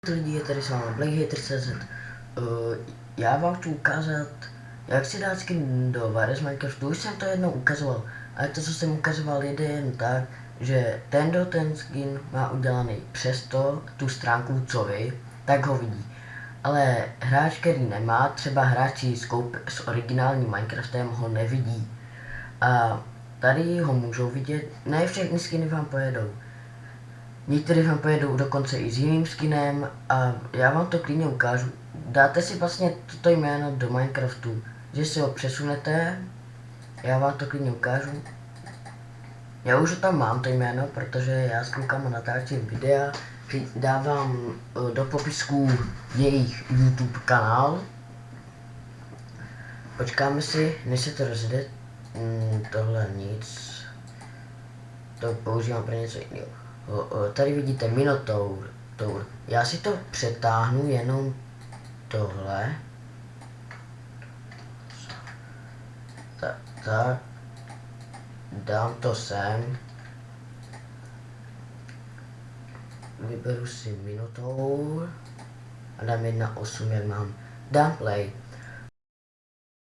Lidi, je tady s vámi BlakeHater.cz. Já vám chci ukázat, jak si dát skin do Virus Minecraftu. Už jsem to jednou ukazoval, ale to, co jsem ukazoval, jde jen tak, že ten skin má udělaný přesto tu stránku, co vy, tak ho vidí. Ale hráč, který nemá, třeba hráči s originálním Minecraftem, ho nevidí. A tady ho můžou vidět, ne všechny skiny vám pojedou. Některý vám pojedou dokonce i s jiným skinem a já vám to klidně ukážu. Dáte si vlastně toto jméno do Minecraftu, že si ho přesunete, já vám to klidně ukážu. Já už tam mám to jméno, protože já s klukama natáčím videa, dávám do popisku jejich YouTube kanál. Počkáme si, než se to rozjede. Tohle nic. To používám pro něco jiného. Tady vidíte Minotaur. Já si to přetáhnu jenom tohle. Tak. Dám to sem. Vyberu si Minotaur. A dám 1.8, jak mám. Dám play.